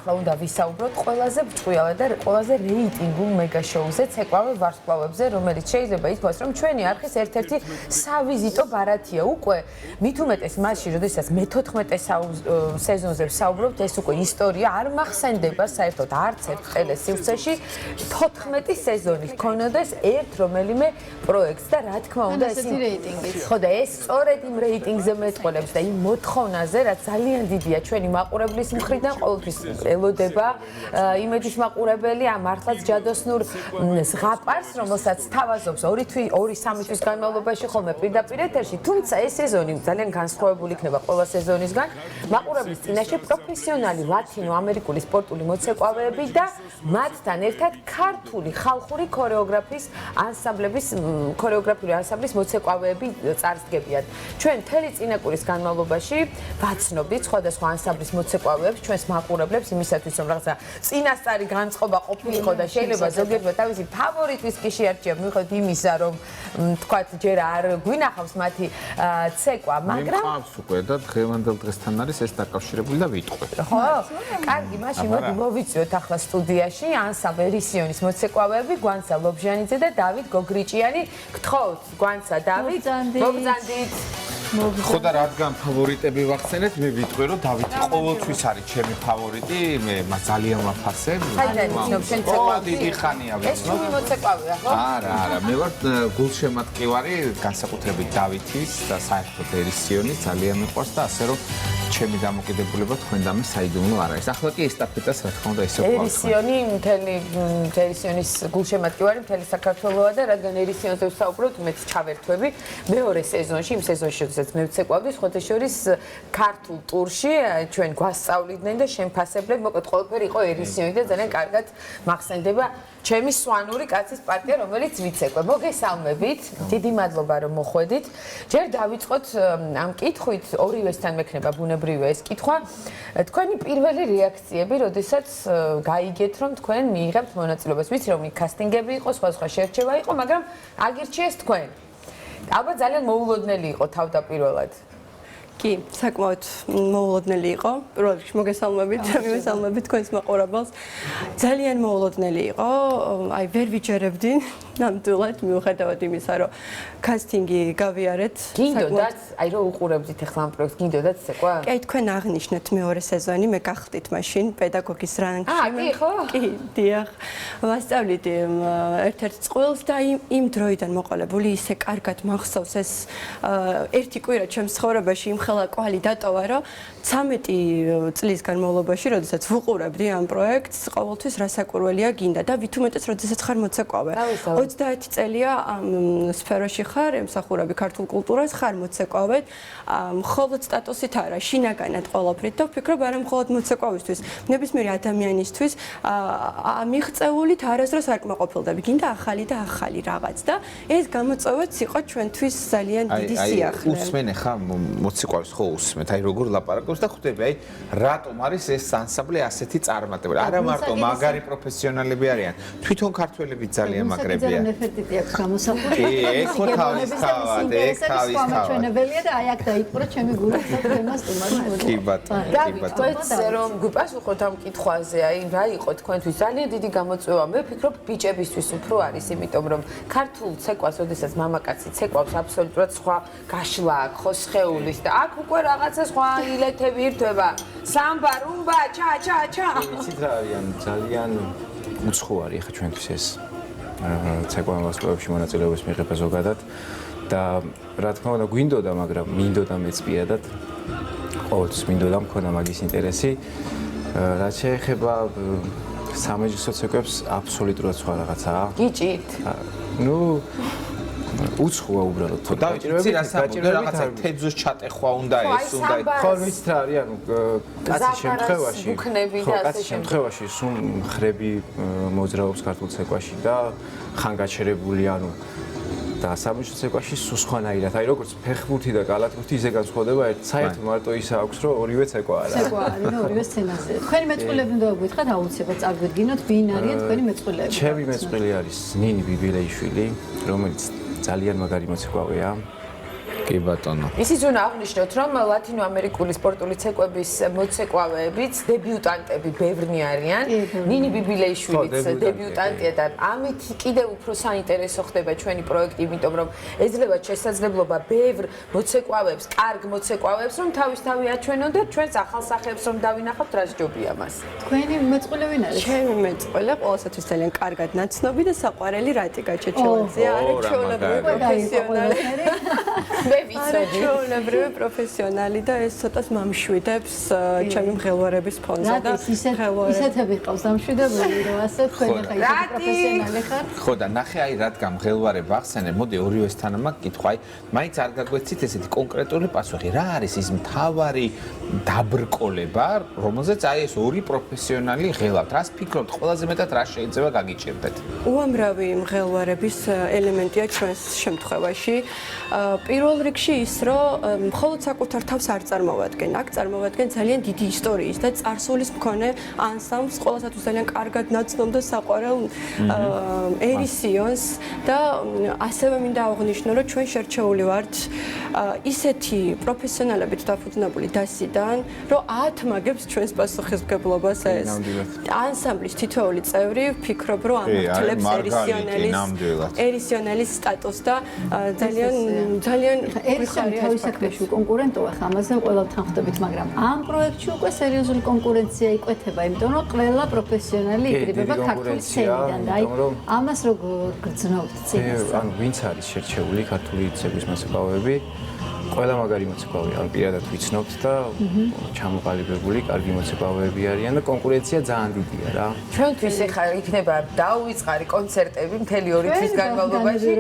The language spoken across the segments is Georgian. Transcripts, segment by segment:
ახლა უნდა ვისაუბროთ ყველაზე ბრწყვილად და ყველაზე რეიტინგულ მეგა შოუზე, ცეკვავე ვარსკვლავებზე, რომელიც შეიძლება ითქვას, რომ ჩვენი არხის ერთ-ერთი სავიზიტო ბარათია. უკვე მით უმეტეს მასში, როდესაც მე-14 სეზონზე ვსაუბრობთ, ეს უკვე ისტორია არ მახსენდება საერთოდ არც ერთ ტელესივრცეში 14 სეზონი ჰქონოდეს ერთ რომელიმე პროექტს და რა თქმა უნდა ესეთი რეიტინგით. ხო და ეს სწორედ იმ რეიტინგზე მეტყველებს და იმ მოთხოვნაზე, რაც ძალიან დიდია ჩვენი მაყურებლის მხრიდან, ყოველთვის ელოდება იმედის მაყურებელი ამ მართლაც ჯადოსნურ ზღაპარს, რომელსაც თავაზობს 2-3 თვის განმავლობაში ხოლმე პირდაპირ ეთერში, თუმცა ეს სეზონი ძალიან განსხვავებული იქნება ყველა სეზონისგან. მაყურებლის წინაშე პროფესიონალი ლათინო-ამერიკული სპორტული მოცეკვავეები და მათთან ერთად ქართული ხალხური ქორეოგრაფიული ანსამბლის მოცეკვავეები წარსდგებიან. ჩვენ მთელი წინაკვირის განმავლობაში ვაცნობთ სხვადასხვა ანსამბლის მოცეკვავეებს, ჩვენს მაყურებლებს იმისათვის, რომ რაღაცა წინასწარი განწყობა ყოფილიყო და შეიძლება ზოგიერთმა თავისი ფავორიტის კი შეარჩია, მიუხედავად იმისა, რომ თქვათ ჯერ არ გვინახავს მათი ცეკვა, მაგრამ მყავს უკვე და დღევანდელ დღესთან არის ეს დაკავშირებული და ვიტყვი. ხო? კარგი, მაშინ მოდი მოვიწვიოთ ახლა სტუდიაში ანსამბლ ერისიონის მოცეკვავეები გვანცა ლობჟანიძე და დავით გოგრიჭიანი. გთხოვთ, გვანცა დავით, მოგზანდით. ხო და რადგან ფავორიტები ვახსენეთ, მე ვიტყვი რომ დავითი ყოველთვის არის ჩემი ფავორიტი, მე მას ძალიან ვაფასებ. საიდან იცნობ შენ ცეკვავს? დიდი ხანია ეს ჩვენი მოცეკვავეა, ხო? არა, მე ვარ გულშემატკივარი განსაკუთრებით დავითის და საერთოდ ერისიონის ძალიან მიყვარს და ასე რომ ჩემი დამოკიდებულება თქვენ და მე საიდუმლო არ არის. ახლა კი ესტაფეტას რა თქმა უნდა ისე ვყავს. ერისიონი მთელი ერისიონის გულშემატკივარი მთელი საქართველოა და რადგან ერისიონზე ვსაუბრობთ, მეც ჩავერთვები მეორე სეზონში, იმ სეზონში როდესაც მე ვცეკვავდი, სხვათა შორის ქართულ ტურში ჩვენ გვასწავლიდნენ და შემფასებლებ, მოკლედ ყველაფერი იყო ერისიონი და ძალიან კარგად მახსენდება ჩემი სვანური კაცის პარტია, რომელიც ვიცეკვე. მოგესალმებით, დიდი მადლობა რომ მოხვედით. ჯერ დავიწყოთ ამ კითხვით, ორივესთან მექნება ბუნებრივია ეს კითხვა. თქვენი პირველი რეაქციები, როდესაც გაიგეთ, რომ თქვენ მიიღებთ მონაწილეობას. ვიცი რომ კასტინგები იყო, სხვა შერჩევა იყო, მაგრამ აგირჩიეს თქვენ. ალბათ ძალიან მოულოდნელი იყო თავდაპირველად. კი, საკმაოდ მოულოდნელი იყო. პირველ რიგში მოგესალმებით, მივესალმებით თქვენს მაყურებელს. ძალიან მოულოდნელი იყო. აი ვერ ვიჯერებდი ნამდვილად მიუხედავად იმისა, რომ კასტინგი გავიარეთ. გინდოდათ, აი რომ უყურებდით ახლა ამ პროექტს, გინდოდათ ცეკვა? კი, თქვენ აღნიშნეთ მეორე სეზონი, მე გახდით მაშინ პედაგოგის რანგში. კი, ხო? კი, დიახ. ვასწავლით ერთ-ერთ წყვილს და იმ დროიდან მოყოლებული ისე კარგად მახსოვს ეს ერთი კვირა ჩემს ცხოვრებაში იმ ხელა კვალი დატოვა, რომ 13 წლის განმავლობაში, როდესაც ვუყურებდი ამ პროექტს, ყოველთვის რასაკურველია გინდა და ვითომ მეტეს, როდესაც ხარ მოცეკვავე. 20 წელია ამ სფეროში ხარ, ემსახურები ქართულ კულტურას, ხარ მოცეკვავედ, მხოლოდ სტატუსით არა, შინაგანად ყველაფრით და ვფიქრობ არა მხოლოდ მოცეკვავისთვის, ნებისმიერი ადამიანისთვის მიღწეულით არასდროს არ კმაყოფილდები, გინდა ახალი და ახალი რაღაც და ეს გამოწვევაც იყო ჩვენთვის ძალიან დიდი სიახლე. უსმენ ხა მოცეკვავის ხო უსმენთ, აი როგორ ლაპარაკობს და ხვდები, აი რატომ არის ეს ანსამბლი ასეთი წარმატებული? არა მარტო მაგარი პროფესიონალები არიან, თვითონ ქართველები ძალიან მაგრებია. ძალიან ეფექტი აქვს გამოსახული. კი, ეს ხო თავის თავად, ეს თავის თავად. ჩვენებელია და აი აქ დაიპყრო ჩემი გული და თემას თუმცა. კი ბატონო, კი ბატონო. თქვენ რომ გვიპასუხოთ ამ კითხვაზე, აი რა იყო თქვენთვის ძალიან დიდი გამოწვევა. მე ვფიქრობ ბიჭებისთვის უფრო არის, იმიტომ რომ ქართულ ცეკვას, ოდესაც მამაკაცი ცეკვავს, აბსოლუტურად სხვა გაშლა აქვს, ხო სხეულის და აქ უკვე რაღაცა სხვა ილეთები ირთვება. სამბა, რუმბა, ჩა. ვიცით რა არიან, ძალიან უცხოარი ხა ჩვენთვის ეს ცეკვავ ვარსკვლავებში მონაწილეობის მიღება ზოგადად და რა თქმა უნდა გვინდოდა, მაგრამ მინდოდა მეც პირადად ყოველთვის მინდოდა მქონა მაგის ინტერესი. რაც შეეხება სამეჯლისო ცეკვებს, აბსოლუტურად სხვა რაღაცაა. გიჭირთ? ნუ უცხოა უბრალოდ. დაჭირვები რაღაცა თეძოს ჩატეხვა უნდა ეს უნდა. ხო, ვიცით რა არის, ანუ კაცის შემთხვევაში, კაცის შემთხვევაში სულ მხრები მოძრაობს ქართულ ცეკვაში და ხანგაჩერებული, ანუ და სამეჯლისო ცეკვაში სულ სხვანაირად. აი როგორც ფეხბურთი და კალათბურთი ისე განსხვავდება, საერთოდ მარტო ისე აქვს, რომ ორივე ცეკვა არა. ცეკვა არის და ორივე სცენაზე. თქვენი მეწყვილები უნდა გითხრათ, აუცილებლად წარგვიდგინოთ, ვინ არიან თქვენი მეწყვილები. ჩემი მეწყვილი არის ნინი ბიბილეიშვილი, რომელიც ძალიან მაგარი მოცეკვავეა. კი ბატონო. ისიც უნდა აღნიშნოთ, რომ ლათინოამერიკული სპორტული ცეკვების მოცეკვავეებიც დებიუტანტები ბევრნი არიან. ნინი ბიბილეიშვილიც დებიუტანტია და ამით კიდევ უფრო საინტერესო ხდება ჩვენი პროექტი, იმიტომ რომ ეძლევა შესაძლებლობა ბევრ მოცეკვავებს, კარგ მოცეკვავებს, რომ თავისთავად აჩვენონ და ჩვენს ახალ სახეებს რომ დავინახავთ, რა ჯობია მას. თქვენი მეწყვილე ვინ არის? ჩემი მეწყვილე ყოველთვის ძალიან კარგად ნაცნობი და საყვარელი რატიკა ჩეჩელაძე არის ჩვეულებრივი პროფესიონალი. მე ვიცოდი. ჩვეულებრივი პროფესიონალი და ეს ცოტას მამშვიდებს ჩემი მღელვარების ფონზე და ისეთები ყავს დამშვიდებული რომ ასე თქვენ ახლა ისეთი პროფესიონალი ხარ. ხო და ნახე აი რადგან მღელვარება ახსენე, მოდი ორივესთან მაგ კითხვა, აი მაინც არ გაგვეცით ესეთი კონკრეტული პასუხი, რა არის ის მთავარი დაბრკოლება, რომელზეც აი ეს ორი პროფესიონალი ღელავთ. რას ფიქრობთ, ყველაზე მეტად რა შეიძლება გაგიჭირდეთ? უამრავი მღელვარების ელემენტია ჩვენს შემთხვევაში. პირველ რიგში ის, რომ მხოლოდ საკუთარ თავს არ წარმოვადგენ, აქ წარმოვადგენ ძალიან დიდი ისტორიის და წარსულის მქონე ანსამბლს, ყოველთვის ძალიან კარგად ნაცნობ და საყვარელ ერისიონს და ასევე მინდა აღვნიშნო, რომ ჩვენ შერჩეული ვართ ისეთი პროფესიონალებით დაფუძნებული დასიდან, რომ აათმაგებს ჩვენს პასუხისმგებლობას ეს. ანსამბლის თითოეული წევრი ვფიქრობ, რომ ამართლებს ერისიონელის სტატუსს და ძალიან ერისიონი თავის საქმეში კონკურენტოა, ხა ამაზე ყველა თანხმდებით, მაგრამ ამ პროექტში უკვე სერიოზული კონკურენცია იკვეთება, იმიტომ რომ ყველა პროფესიონალი იკრიბება ქართული სცენიდან და აი ამას როგორ გრძნობთ წინასწარ? ანუ ვინც არის შერჩეული ქართული ცეკვის მოცეკვავეები, ყველა მაგარი მოცეკვავეა, ან პირადად ვიცნობთ და ჩამოყალიბებული, კარგი მოცეკვავეები არიან და კონკურენცია ძალიან დიდია რა. ჩვენთვის ეხლა იქნება დაუვიწყარი კონცერტები მთელი 2 თვის განმავლობაში.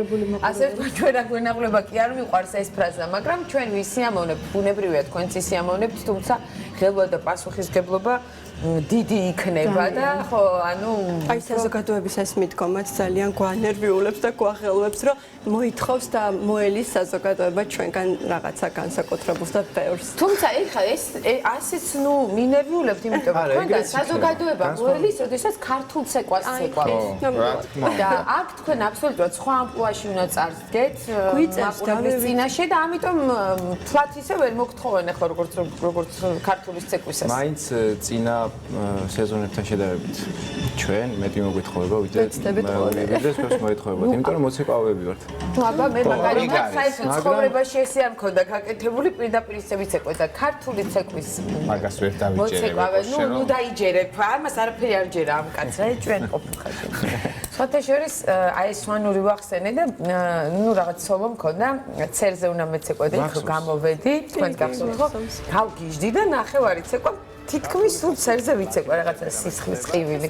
ასე ვთქვათ, ჩვენ აქ ვენაღვლება კი არ მიყვარს ეს ფრაზა, მაგრამ ჩვენ ვისიამოვნებთ, ბუნებრივია თქვენც ისიამოვნებთ, თუმცა ღელვა და პასუხისმგებლობა დიდი იქნება და ხო, ანუ აი საზოგადოების ეს მიდგომაც ძალიან გვანერვიულებს და გვახელვებს, რომ მოითხოვს და მოელის საზოგადოება ჩვენგან რაღაცა განსაკუთრებულს და ბევრს. თუმცა ეხლა ეს ასეც ნუ მინერვიულებთ, იმიტომ რომ თქვენგან საზოგადოება მოელის, როდესაც ქართულ ცეკვას ცეკვავს. და აქ თქვენ აბსოლუტურად სხვა ამპლუაში უნდა წარდგეთ მაყურებლის წინაშე და ამიტომ თვათ ისე ვერ მოგთხოვენ ახლა როგორც ქართული ცეკვისას. მაინც წინა სეზონებთან შედარებით ჩვენ მეტი მოგვითხოვება ვიდრე ვიდრე მოეთხოვებათ, იმიტომ რომ მოცეკვავეები ვართ. აბა მე მაგალითად საერთოდ ცხოვრებაში ესე არ მქონდა გაკეთებული, პირდაპირ ისე ვიცეკვე და ქართული ცეკვის მაგას ვერ დავიჯერებ. ნუ დაიჯერებ, ამას არაფერი არ ჯერა ამ კაცს, აი ჩვენ ყოფილიყავით. სხვათა შორის აი ეს სვანური ვახსენე და ნუ რაღაც სოლო მქონდა, ცერზე უნდა მეცეკვე და იქ გამოვედი, თქვენ გახსოვთ ხო? გავგიჟდი და ნახევარი ცეკვა თითქმის სულ ცერზე ვიცეკვე რაღაცა სისხლის ყივილი.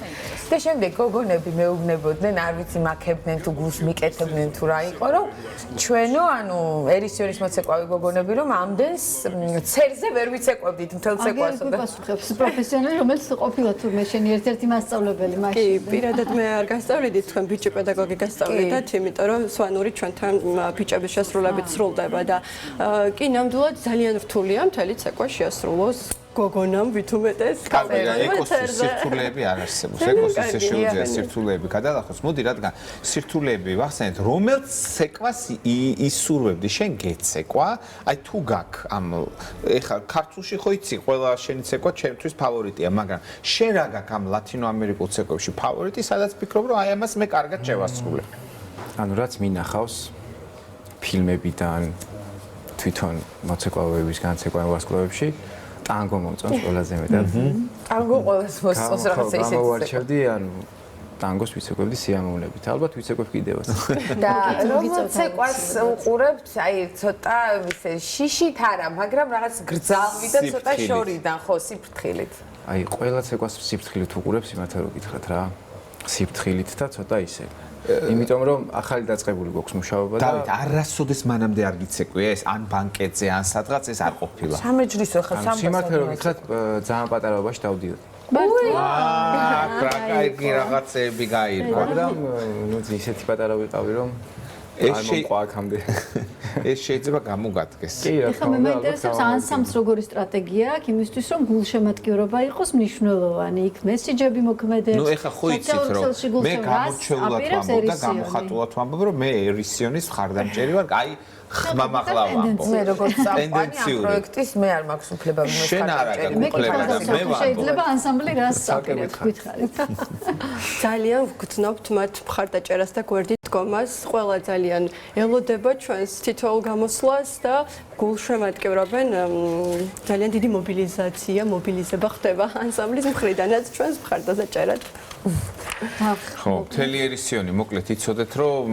და შემდეგ გოგონები მეუბნებოდნენ, არ ვიცი მაქებდნენ თუ გულს მიკეთებდნენ თუ რა იყო, რომ ჩვენო, ანუ ერისიონის მოცეკვავი გოგონები, რომ ამდენს ცერზე ვერ ვიცეკვებდით მთელ ცეკვასო და პასუხებს პროფესიონალი, რომელიც ყოფილა თურმე შენი ერთ-ერთი მასწავლებელი კი, მაშინ. პირადად მე არ გასწავლიდით, თქვენ ბიჭი პედაგოგი გასწავლიდათ, იმიტომ რომ სვანური ჩვენთან ბიჭების შესრულებით სრულდება და კი, ნამდვილად ძალიან რთულია მთელი ცეკვა შეასრულოს. გოგონამ ვითუმეტეს ეკოსის სირთულეები არ არსებობს. ეკოსის შეუძლია სირთულეები გადალახოს. მოდი, რადგან სირთულეები ვახსენეთ, რომელ ცეკვას ისურვებდი? შენ გეცეკვა? აი თუ გაქ ამ ეხლა ქართულში ხო იცი, ყველა შენი ცეკვა ჩემთვის ფავორიტია, მაგრამ შენ რა გაქ ამ ლათინოამერიკულ ცეკვებში ფავორიტი, სადაც ფიქრობ, რომ აი ამას მე კარგად შევასრულებ. ანუ რაც მინახავს ფილმებიდან თვითონ მოცეკვავეების განცეკვაო ვარსკვლავებში ტანგო მომწონს ყველაზე მეტად. ტანგო ყველას მოსწონს რაღაცა ისეთი. გამოვარჩევდი, ანუ ტანგოს ვიცეკვებდი სიამოვნებით. ალბათ ვიცეკვებ კიდევაც. და რომ ცეკვას უყურებთ, აი ცოტა ისე შიშით არა, მაგრამ რაღაც გრძალვი და ცოტა შორიდან ხო სიფრთხილით. აი ყველა ცეკვას სიფრთხილით უყურებს, იმათე რო გითხრათ რა. სიფრთხილით და ცოტა ისე. იმიტომ რომ ახალი დაწყებული გვაქვს მუშაობა და დავით, არასოდეს მანამდე არ გიცეკვია ეს ან ბანკეტზე, ან სადღაც ეს არ ყოფილა. სამეჯლისო ხა სამბას. სიმართლე რო გითხრათ, ძალიან პატარაობაში დავდიოდი. კაი რაღაცეები გაირკვა. მაგრამ ნუ ისეთი პატარა ვიყავი რომ არ მომყვა აქამდე. ეს შეიძლება გამოგადგეს. კი, რა ეხლა მე მაინტერესებს ანსამბლს როგორი სტრატეგია აქვს იმისთვის რომ გულშემატკივრობა იყოს მნიშვნელოვანი. იქ მესიჯები მოქმედებს. ნუ ეხლა ხო იცით რომ მე გამოჩვეულად ვამბობ და გამოხატულად ვამბობ რომ მე ერისიონის მხარდამჭერი ვარ. აი ხმამაღლა ვამბობ. მე როგორც წამყვანი ამ ტენდენციური. პროექტის მე არ მაქვს უფლება ვინმეს შენ არ ხარ აქვს მე უფლება და კითხავ, მე თუ ვამბობ. შეიძლება ანსამბლი რას აპირებს გითხარით. ძალიან ვგრძნობთ მათ მხარდაჭერას და გვერდით დგომას. ყველა ძალიან ელოდება ჩვენს თითოეულ გამოსვლას და გულშემატკივრობენ. ძალიან დიდი მობილიზება ხდება ანსამბლის მხრიდანაც ჩვენს მხარდაჭერად. ხო, მთელი ერისიონი მოკლედ იცოდეთ, რომ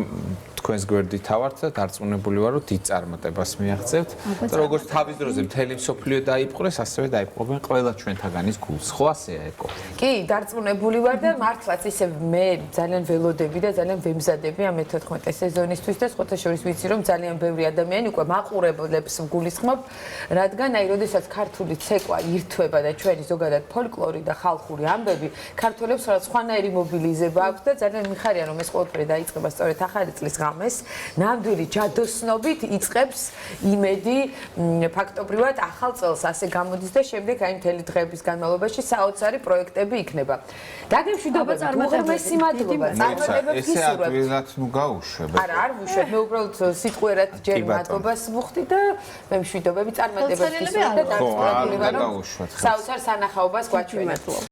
თქვენს გვერდით ავართ და დარწმუნებული ვარ, რომ დიდ წარმატებას მიაღწევთ. და როგორც თავის დროზე მთელი მსოფლიო დაიპყრეს, ასევე დაიპყრობენ ყველა ჩვენთაგანის გულს. ხო ასეა ეკო? კი, დარწმუნებული ვარ და მართლაც ისე მე ძალიან ველოდები და ძალიან ვემზადები ამ 14 სეზონისთვის და სხვათა შორის ვიცი რომ ძალიან ბევრი ადამიანი უკვე მაყურებლებს გულისხმობ, რადგან აი როდესაც ქართული ცეკვა ირთვება და ჩვენი ზოგადად ფოლკლორი და ხალხური ამბები, ქართველებს სხვანაირი მობილიზება აქვს და ძალიან მიხარია რომ ეს ყველაფერი დაიწყება სწორედ ახალი წლის ღამეს. ნამდვილი ჯადოსნობით იწყებს იმედი ფაქტობრივად ახალ წელს ასე გამოდის და შემდეგ აი მთელი დღეების განმავლობაში საოცარი პროექტები იქნება. დაგემშვიდობებით, უღრმესი მადლობა. წარმატებებს ესე გისურვებთ. ადვილად ნუ გაუშვებ. არა, არ ვუშვებ, მე უბრალოდ სიტყვიერად ჯერ მადლობას ვუხდი და მე მშვიდობები წარმატებებს გისურვებთ და დარწმუნებული ვარ რომ საოცარ სანახაობას გვაჩვენებთ.